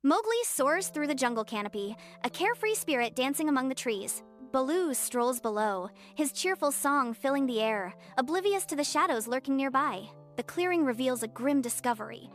Mowgli soars through the jungle canopy, a carefree spirit dancing among the trees. Baloo strolls below, his cheerful song filling the air, oblivious to the shadows lurking nearby. The clearing reveals a grim discovery.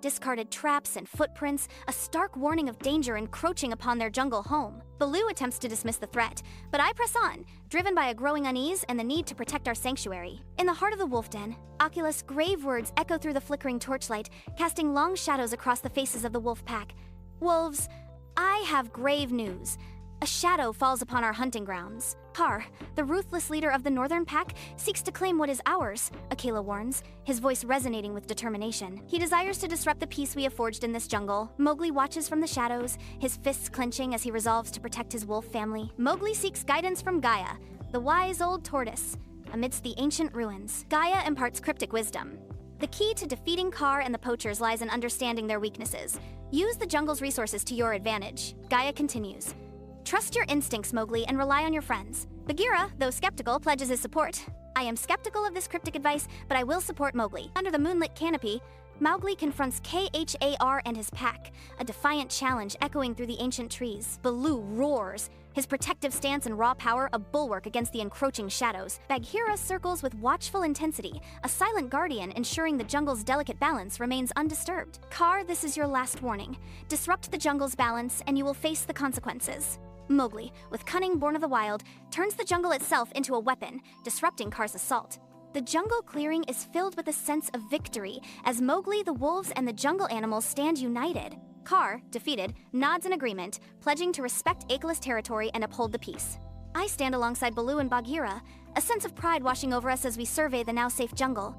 Discarded traps and footprints, a stark warning of danger encroaching upon their jungle home. Baloo attempts to dismiss the threat, but I press on, driven by a growing unease and the need to protect our sanctuary. In the heart of the wolf den, Oculus' grave words echo through the flickering torchlight, casting long shadows across the faces of the wolf pack. Wolves, I have grave news. A shadow falls upon our hunting grounds. Car, the ruthless leader of the northern pack, seeks to claim what is ours, Akela warns, his voice resonating with determination. He desires to disrupt the peace we have forged in this jungle. Mowgli watches from the shadows, his fists clenching as he resolves to protect his wolf family. Mowgli seeks guidance from Gaia, the wise old tortoise, amidst the ancient ruins. Gaia imparts cryptic wisdom. The key to defeating Car and the poachers lies in understanding their weaknesses. Use the jungle's resources to your advantage. Gaia continues. Trust your instincts, Mowgli, and rely on your friends. Bagheera, though skeptical, pledges his support. I am skeptical of this cryptic advice, but I will support Mowgli. Under the moonlit canopy, Mowgli confronts Khar and his pack, a defiant challenge echoing through the ancient trees. Baloo roars, his protective stance and raw power a bulwark against the encroaching shadows. Bagheera circles with watchful intensity, a silent guardian ensuring the jungle's delicate balance remains undisturbed. Car, this is your last warning. Disrupt the jungle's balance and you will face the consequences. Mowgli, with cunning born of the wild, turns the jungle itself into a weapon, disrupting Kar's assault. The jungle clearing is filled with a sense of victory as Mowgli, the wolves, and the jungle animals stand united. Kar, defeated, nods in agreement, pledging to respect Akela's territory and uphold the peace. I stand alongside Baloo and Bagheera, a sense of pride washing over us as we survey the now safe jungle.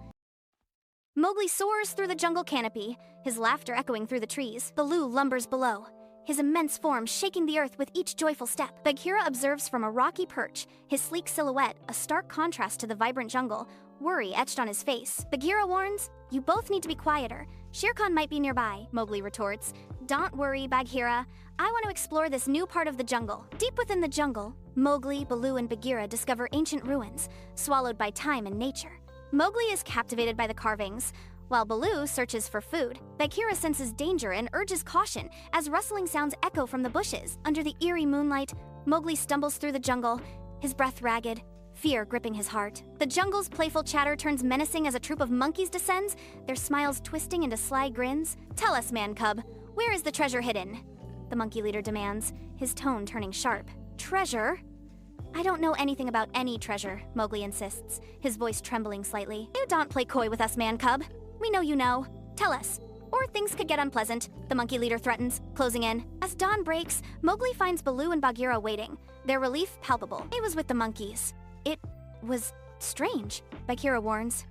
Mowgli soars through the jungle canopy, his laughter echoing through the trees. Baloo lumbers below, his immense form shaking the earth with each joyful step. Bagheera observes from a rocky perch, his sleek silhouette a stark contrast to the vibrant jungle, worry etched on his face. Bagheera warns, "You both need to be quieter. Shere Khan might be nearby," Mowgli retorts. "Don't worry, Bagheera. I want to explore this new part of the jungle." Deep within the jungle, Mowgli, Baloo, and Bagheera discover ancient ruins, swallowed by time and nature. Mowgli is captivated by the carvings, while Baloo searches for food. Bagheera senses danger and urges caution as rustling sounds echo from the bushes. Under the eerie moonlight, Mowgli stumbles through the jungle, his breath ragged, fear gripping his heart. The jungle's playful chatter turns menacing as a troop of monkeys descends, their smiles twisting into sly grins. "Tell us, man-cub, where is the treasure hidden?" the monkey leader demands, his tone turning sharp. "Treasure? I don't know anything about any treasure," Mowgli insists, his voice trembling slightly. "You don't play coy with us, man-cub. We know you know. Tell us, or things could get unpleasant," the monkey leader threatens, closing in. As dawn breaks, Mowgli finds Baloo and Bagheera waiting, their relief palpable. He was with the monkeys. "It was strange," Bagheera warns.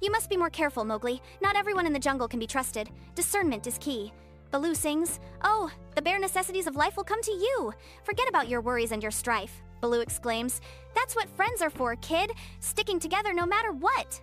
"You must be more careful, Mowgli. Not everyone in the jungle can be trusted. Discernment is key." Baloo sings, "Oh, the bare necessities of life will come to you. Forget about your worries and your strife." Baloo exclaims, "That's what friends are for, kid. Sticking together no matter what."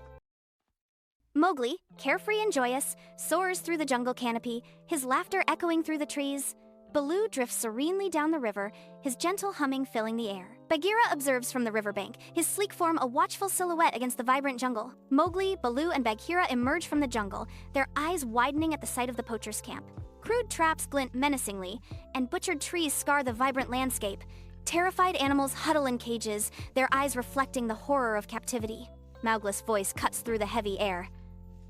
Mowgli, carefree and joyous, soars through the jungle canopy, his laughter echoing through the trees. Baloo drifts serenely down the river, his gentle humming filling the air. Bagheera observes from the riverbank, his sleek form a watchful silhouette against the vibrant jungle. Mowgli, Baloo, and Bagheera emerge from the jungle, their eyes widening at the sight of the poachers' camp. Crude traps glint menacingly, and butchered trees scar the vibrant landscape. Terrified animals huddle in cages, their eyes reflecting the horror of captivity. Mowgli's voice cuts through the heavy air.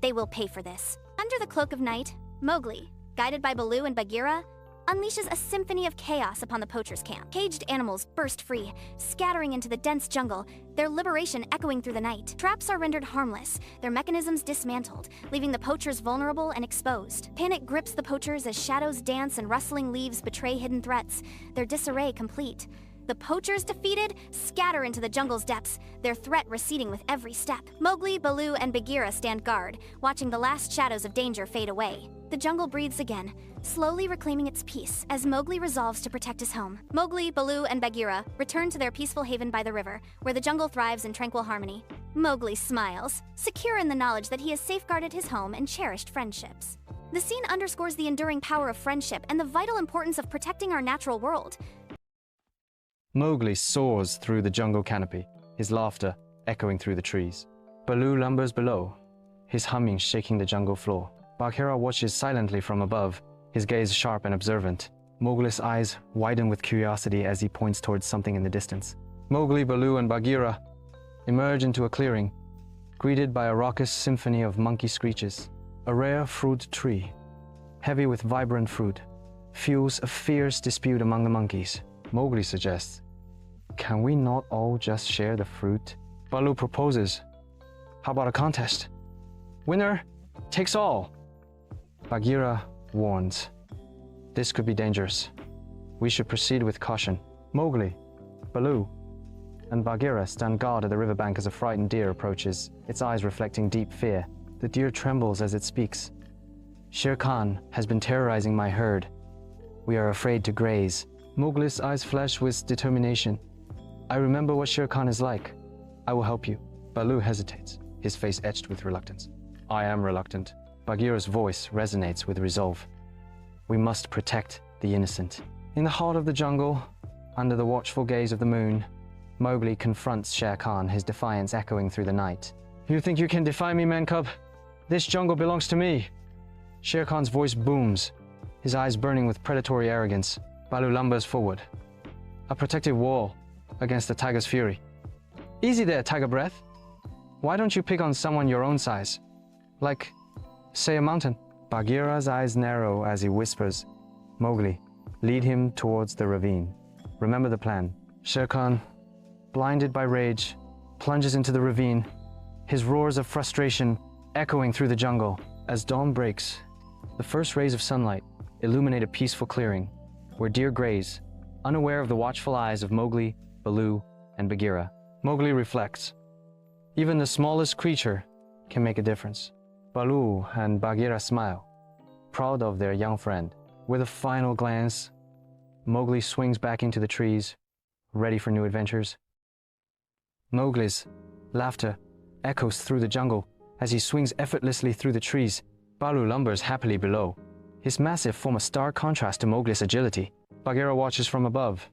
"They will pay for this." Under the cloak of night, Mowgli, guided by Baloo and Bagheera, unleashes a symphony of chaos upon the poachers' camp. Caged animals burst free, scattering into the dense jungle, their liberation echoing through the night. Traps are rendered harmless, their mechanisms dismantled, leaving the poachers vulnerable and exposed. Panic grips the poachers as shadows dance and rustling leaves betray hidden threats, their disarray complete. The poachers defeated scatter into the jungle's depths, their threat receding with every step. Mowgli, Baloo, and Bagheera stand guard, watching the last shadows of danger fade away. The jungle breathes again, slowly reclaiming its peace as Mowgli resolves to protect his home. Mowgli, Baloo, and Bagheera return to their peaceful haven by the river, where the jungle thrives in tranquil harmony. Mowgli smiles, secure in the knowledge that he has safeguarded his home and cherished friendships. The scene underscores the enduring power of friendship and the vital importance of protecting our natural world. Mowgli soars through the jungle canopy, his laughter echoing through the trees. Baloo lumbers below, his humming shaking the jungle floor. Bagheera watches silently from above, his gaze sharp and observant. Mowgli's eyes widen with curiosity as he points towards something in the distance. Mowgli, Baloo, and Bagheera emerge into a clearing, greeted by a raucous symphony of monkey screeches. A rare fruit tree, heavy with vibrant fruit, fuels a fierce dispute among the monkeys. Mowgli suggests, "Can we not all just share the fruit?" Baloo proposes, "How about a contest? Winner takes all." Bagheera warns, "This could be dangerous. We should proceed with caution." Mowgli, Baloo, and Bagheera stand guard at the riverbank as a frightened deer approaches, its eyes reflecting deep fear. The deer trembles as it speaks. "Shere Khan has been terrorizing my herd. We are afraid to graze." Mowgli's eyes flash with determination. "I remember what Shere Khan is like. I will help you." Baloo hesitates, his face etched with reluctance. "I am reluctant." Bagheera's voice resonates with resolve. "We must protect the innocent." In the heart of the jungle, under the watchful gaze of the moon, Mowgli confronts Shere Khan, his defiance echoing through the night. "You think you can defy me, man cub? This jungle belongs to me." Shere Khan's voice booms, his eyes burning with predatory arrogance. Baloo lumbers forward, a protective wall against the tiger's fury. "Easy there, Tiger Breath. Why don't you pick on someone your own size? Like, say, a mountain?" Bagheera's eyes narrow as he whispers, "Mowgli, lead him towards the ravine. Remember the plan." Shere Khan, blinded by rage, plunges into the ravine, his roars of frustration echoing through the jungle. As dawn breaks, the first rays of sunlight illuminate a peaceful clearing where deer graze, unaware of the watchful eyes of Mowgli, Baloo, and Bagheera. Mowgli reflects. Even the smallest creature can make a difference. Baloo and Bagheera smile, proud of their young friend. With a final glance, Mowgli swings back into the trees, ready for new adventures. Mowgli's laughter echoes through the jungle as he swings effortlessly through the trees. Baloo lumbers happily below, his massive form a stark contrast to Mowgli's agility. Bagheera watches from above,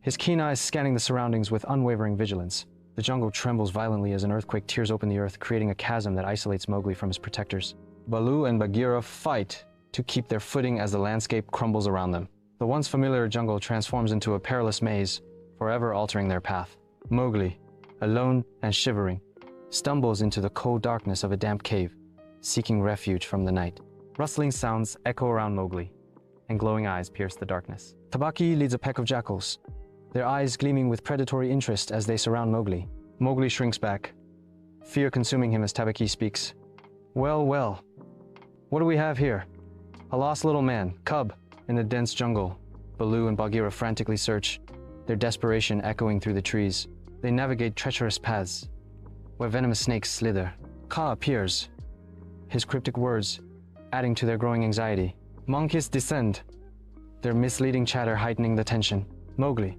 his keen eyes scanning the surroundings with unwavering vigilance. The jungle trembles violently as an earthquake tears open the earth, creating a chasm that isolates Mowgli from his protectors. Baloo and Bagheera fight to keep their footing as the landscape crumbles around them. The once familiar jungle transforms into a perilous maze, forever altering their path. Mowgli, alone and shivering, stumbles into the cold darkness of a damp cave, seeking refuge from the night. Rustling sounds echo around Mowgli, and glowing eyes pierce the darkness. Tabaki leads a pack of jackals, their eyes gleaming with predatory interest as they surround Mowgli. Mowgli shrinks back, fear consuming him as Tabaki speaks. "Well, well, what do we have here? A lost little man, cub, in the dense jungle." Baloo and Bagheera frantically search, their desperation echoing through the trees. They navigate treacherous paths, where venomous snakes slither. Kaa appears, his cryptic words adding to their growing anxiety. Monkeys descend, their misleading chatter heightening the tension. Mowgli,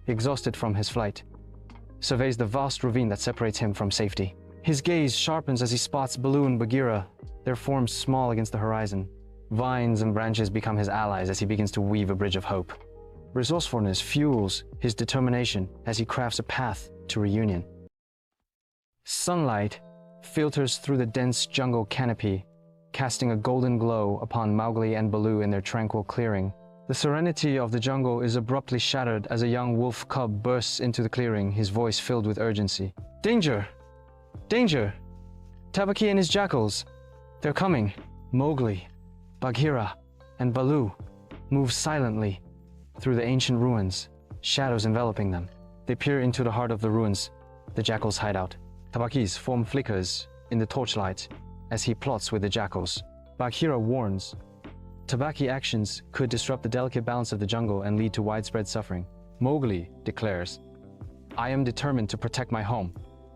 exhausted from his flight, surveys the vast ravine that separates him from safety. His gaze sharpens as he spots Baloo and Bagheera, their forms small against the horizon. Vines and branches become his allies as he begins to weave a bridge of hope. Resourcefulness fuels his determination as he crafts a path to reunion. Sunlight filters through the dense jungle canopy, casting a golden glow upon Mowgli and Baloo in their tranquil clearing. The serenity of the jungle is abruptly shattered as a young wolf cub bursts into the clearing, his voice filled with urgency. "Danger! Danger! Tabaki and his jackals! They're coming!" Mowgli, Bagheera, and Baloo move silently through the ancient ruins, shadows enveloping them. They peer into the heart of the ruins, the jackal's hideout. Tabaki's form flickers in the torchlight as he plots with the jackals. Bagheera warns, Tabaki actions could disrupt the delicate balance of the jungle and lead to widespread suffering. Mowgli declares, "I am determined to protect my home.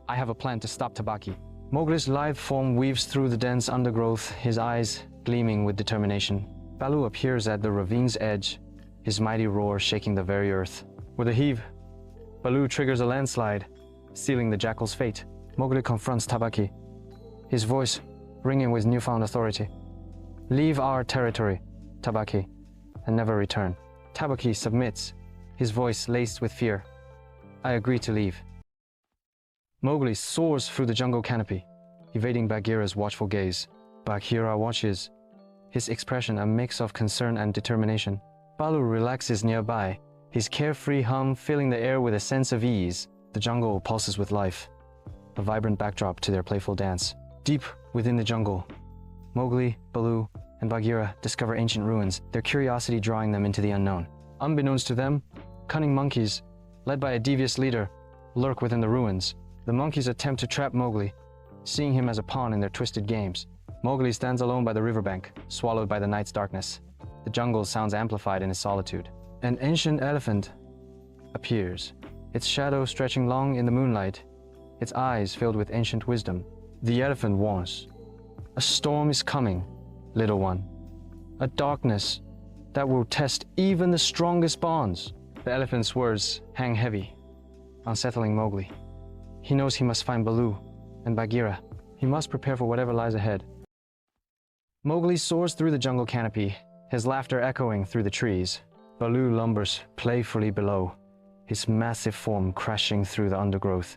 I have a plan to stop Tabaki." Mowgli's lithe form weaves through the dense undergrowth, his eyes gleaming with determination. Baloo appears at the ravine's edge, his mighty roar shaking the very earth. With a heave, Baloo triggers a landslide, sealing the jackal's fate. Mowgli confronts Tabaki, his voice ringing with newfound authority. "Leave our territory, Tabaki, and never return." Tabaki submits, his voice laced with fear. "I agree to leave." Mowgli soars through the jungle canopy, evading Bagheera's watchful gaze. Bagheera watches, his expression a mix of concern and determination. Baloo relaxes nearby, his carefree hum filling the air with a sense of ease. The jungle pulses with life, a vibrant backdrop to their playful dance. Deep within the jungle, Mowgli, Baloo, and Bagheera discover ancient ruins, their curiosity drawing them into the unknown. Unbeknownst to them, cunning monkeys, led by a devious leader, lurk within the ruins. The monkeys attempt to trap Mowgli, seeing him as a pawn in their twisted games. Mowgli stands alone by the riverbank, swallowed by the night's darkness. The jungle sounds amplified in his solitude. An ancient elephant appears, its shadow stretching long in the moonlight, its eyes filled with ancient wisdom. The elephant warns, "A storm is coming, little one. A darkness that will test even the strongest bonds." The elephant's words hang heavy, unsettling Mowgli. He knows he must find Baloo and Bagheera. He must prepare for whatever lies ahead. Mowgli soars through the jungle canopy, his laughter echoing through the trees. Baloo lumbers playfully below, his massive form crashing through the undergrowth.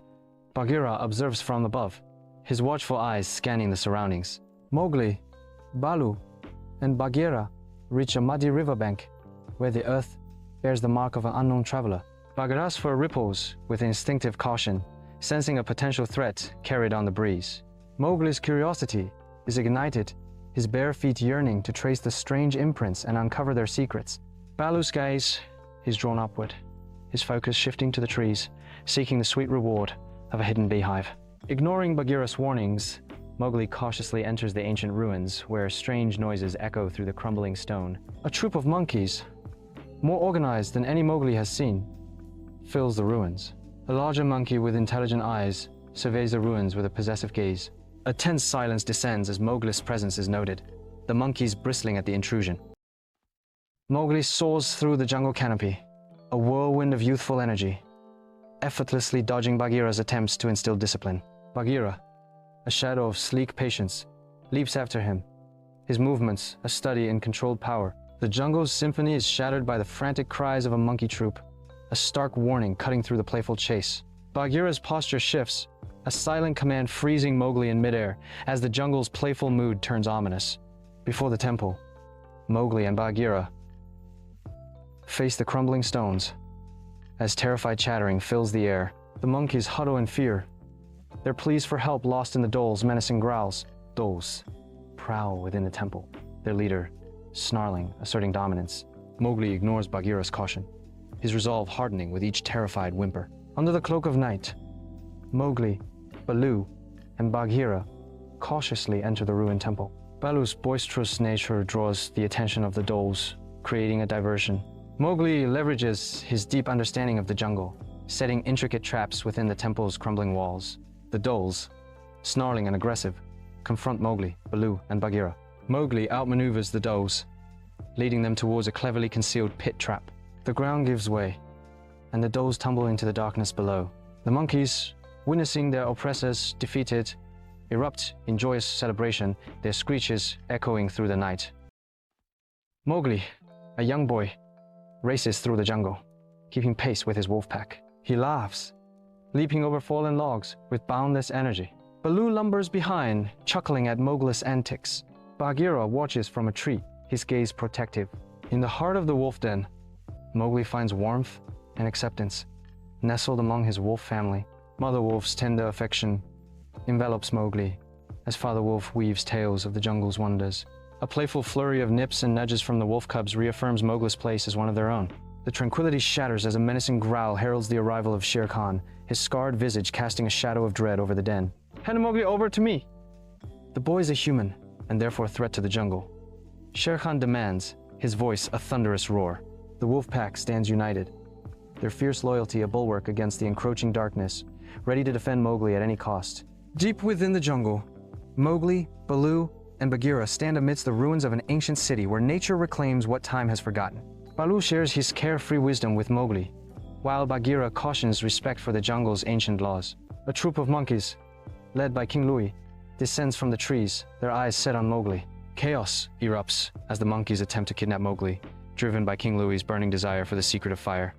Bagheera observes from above, his watchful eyes scanning the surroundings. Mowgli, Baloo, and Bagheera reach a muddy riverbank where the earth bears the mark of an unknown traveler. Bagheera's fur ripples with instinctive caution, sensing a potential threat carried on the breeze. Mowgli's curiosity is ignited, his bare feet yearning to trace the strange imprints and uncover their secrets. Baloo's gaze is drawn upward, his focus shifting to the trees, seeking the sweet reward of a hidden beehive. Ignoring Bagheera's warnings, Mowgli cautiously enters the ancient ruins where strange noises echo through the crumbling stone. A troop of monkeys, more organized than any Mowgli has seen, fills the ruins. A larger monkey with intelligent eyes surveys the ruins with a possessive gaze. A tense silence descends as Mowgli's presence is noted, the monkeys bristling at the intrusion. Mowgli soars through the jungle canopy, a whirlwind of youthful energy, effortlessly dodging Bagheera's attempts to instill discipline. Bagheera, a shadow of sleek patience, leaps after him, his movements a study in controlled power. The jungle's symphony is shattered by the frantic cries of a monkey troop, a stark warning cutting through the playful chase. Bagheera's posture shifts, a silent command freezing Mowgli in midair as the jungle's playful mood turns ominous. Before the temple, Mowgli and Bagheera face the crumbling stones as terrified chattering fills the air. The monkeys huddle in fear, their pleas for help lost in the dholes' menacing growls. Dholes prowl within the temple, their leader snarling, asserting dominance. Mowgli ignores Bagheera's caution, his resolve hardening with each terrified whimper. Under the cloak of night, Mowgli, Baloo, and Bagheera cautiously enter the ruined temple. Baloo's boisterous nature draws the attention of the dholes, creating a diversion. Mowgli leverages his deep understanding of the jungle, setting intricate traps within the temple's crumbling walls. The dholes, snarling and aggressive, confront Mowgli, Baloo, and Bagheera. Mowgli outmaneuvers the dholes, leading them towards a cleverly concealed pit trap. The ground gives way, and the dholes tumble into the darkness below. The monkeys, witnessing their oppressors defeated, erupt in joyous celebration, their screeches echoing through the night. Mowgli, a young boy, races through the jungle, keeping pace with his wolf pack. He laughs, leaping over fallen logs with boundless energy. Baloo lumbers behind, chuckling at Mowgli's antics. Bagheera watches from a tree, his gaze protective. In the heart of the wolf den, Mowgli finds warmth and acceptance, nestled among his wolf family. Mother Wolf's tender affection envelops Mowgli as Father Wolf weaves tales of the jungle's wonders. A playful flurry of nips and nudges from the wolf cubs reaffirms Mowgli's place as one of their own. The tranquility shatters as a menacing growl heralds the arrival of Shere Khan, his scarred visage casting a shadow of dread over the den. "Hand Mowgli over to me!" The boy is a human, and therefore a threat to the jungle. Shere Khan demands, his voice a thunderous roar. The wolf pack stands united, their fierce loyalty a bulwark against the encroaching darkness, ready to defend Mowgli at any cost. Deep within the jungle, Mowgli, Baloo, and Bagheera stand amidst the ruins of an ancient city where nature reclaims what time has forgotten. Baloo shares his carefree wisdom with Mowgli, while Bagheera cautions respect for the jungle's ancient laws. A troop of monkeys, led by King Louie, descends from the trees, their eyes set on Mowgli. Chaos erupts as the monkeys attempt to kidnap Mowgli, driven by King Louie's burning desire for the secret of fire.